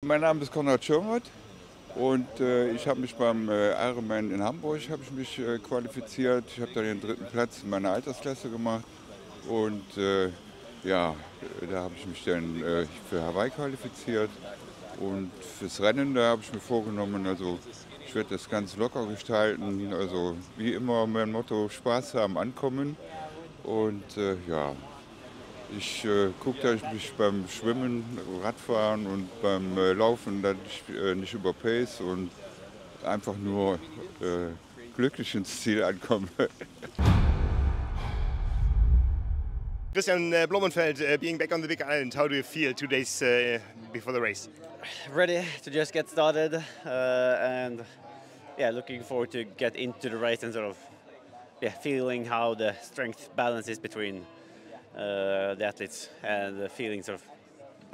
Mein Name ist und ich habe mich beim Ironman in Hamburg qualifiziert. Ich habe da den 3. Platz in meiner Altersklasse gemacht und ja, da habe ich mich dann für Hawaii qualifiziert und fürs Rennen, da habe ich mir vorgenommen, also ich werde das ganz locker gestalten, also wie immer mein Motto, Spaß haben, ankommen und ja. Ich gucke, dass ich mich beim Schwimmen, Radfahren und beim Laufen dass ich nicht überpace und einfach nur glücklich ins Ziel ankomme. Kristian Blummenfelt, being back on the Big Island, how do you feel 2 days before the race? Ready to just get started and yeah, looking forward to get into the race and sort of feeling how the strength balance is between the athletes and the feelings of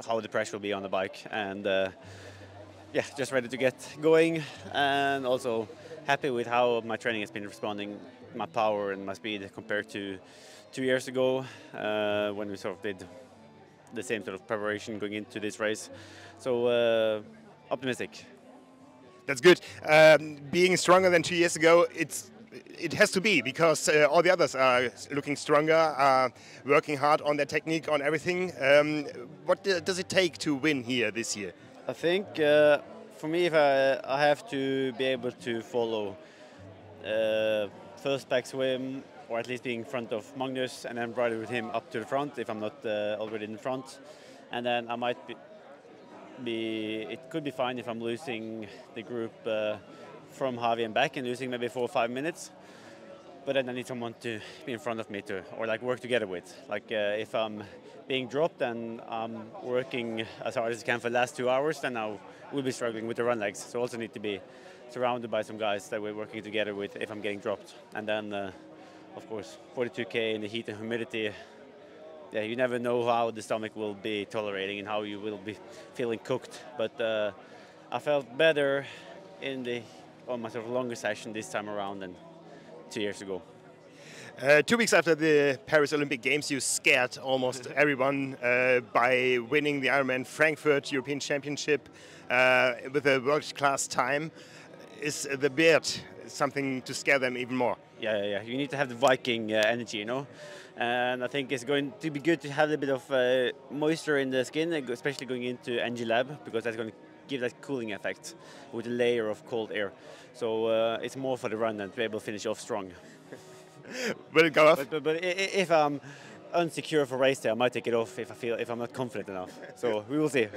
how the pressure will be on the bike, and just ready to get going, and also happy with how my training has been responding, my power and my speed compared to 2 years ago when we sort of did the same sort of preparation going into this race. So optimistic. That's good. Being stronger than 2 years ago, it has to be, because all the others are looking stronger, are working hard on their technique, on everything. What does it take to win here this year? I think for me, if I have to be able to follow first back swim, or at least being in front of Magnus, and then ride with him up to the front if I'm not already in front. And then I might it could be fine if I'm losing the group from Javi and back and losing maybe 4 or 5 minutes. But then I need someone to be in front of me or like work together with. Like if I'm being dropped and I'm working as hard as I can for the last 2 hours, then I will be struggling with the run legs. So I also need to be surrounded by some guys that we're working together with if I'm getting dropped. And then, of course, 42K in the heat and humidity. Yeah, you never know how the stomach will be tolerating and how you will be feeling cooked. But I felt better on my sort of longer session this time around than 2 years ago. 2 weeks after the Paris Olympic Games, you scared almost everyone by winning the Ironman Frankfurt European Championship with a world-class time. Is the beard something to scare them even more? Yeah. You need to have the Viking energy, you know. And I think it's going to be good to have a bit of moisture in the skin, especially going into NG Lab, because that's going to give that cooling effect with a layer of cold air. So it's more for the run than to be able to finish off strong. Will it go off? But if I'm unsecure for race day, I might take it off if I'm not confident enough. So we will see.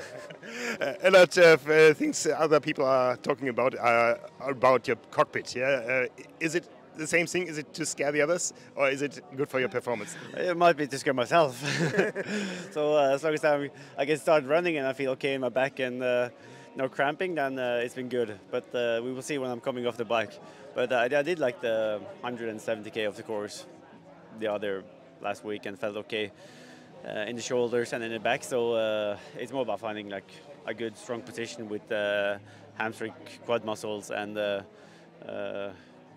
A lot of things other people are talking about are about your cockpit. Yeah, is it the same thing? Is it to scare the others, or is it good for your performance? It might be to scare myself. So as long as I can start running and I feel okay in my back and no cramping, then it's been good. But we will see when I'm coming off the bike. But I did like the 170K of the course the other last week and felt okay in the shoulders and in the back. So it's more about finding like a good strong position with hamstring, quad muscles, and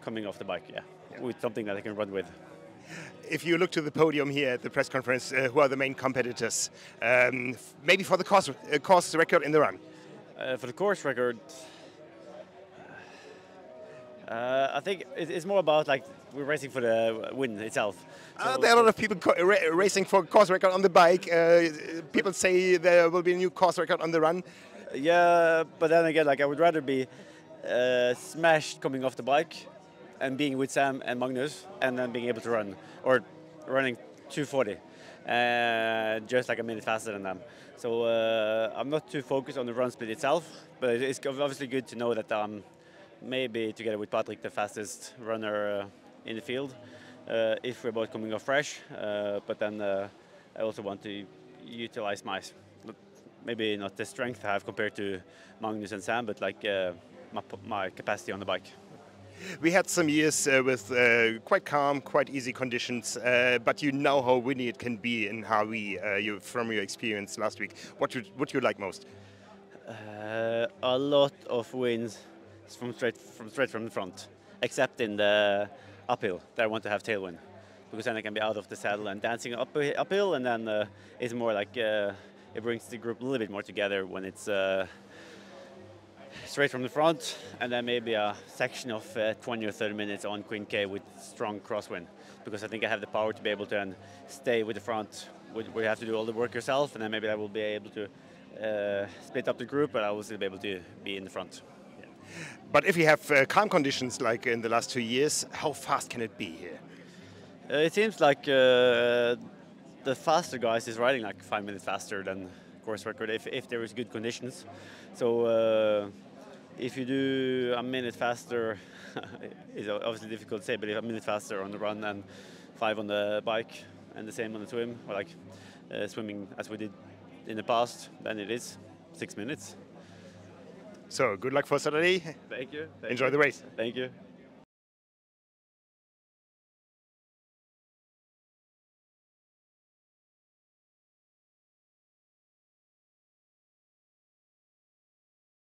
coming off the bike, with something that I can run with. If you look to the podium here at the press conference, who are the main competitors? Maybe for the course record in the run? For the course record, I think it's more about like we're racing for the win itself. So there are a lot of people racing for course record on the bike. People say there will be a new course record on the run. Yeah, but then again, like I would rather be smashed coming off the bike and being with Sam and Magnus and then being able to run, or running 2:40, just like a minute faster than them. So I'm not too focused on the run split itself, but it's obviously good to know that I'm maybe together with Patrick the fastest runner in the field if we're both coming off fresh. But then I also want to utilize maybe not the strength I have compared to Magnus and Sam, but like my capacity on the bike. We had some years with quite calm, quite easy conditions, but you know how windy it can be in Hawaii from your experience last week. What would you like most? A lot of wins straight from the front, except in the uphill. There I want to have tailwind, because then I can be out of the saddle and dancing uphill, and then it's more like it brings the group a little bit more together when it's straight from the front, and then maybe a section of 20 or 30 minutes on Queen K with strong crosswind, because I think I have the power to be able to stay with the front, where you have to do all the work yourself, and then maybe I will be able to split up the group, but I will still be able to be in the front. Yeah. But if you have calm conditions like in the last 2 years, how fast can it be here? It seems like the faster guys is riding like 5 minutes faster than course record if there is good conditions. So if you do a minute faster, it's obviously difficult to say, but if a minute faster on the run and 5 on the bike and the same on the swim, or like swimming as we did in the past, then it is 6 minutes. So good luck for Saturday. Thank you. Enjoy the race. Thank you.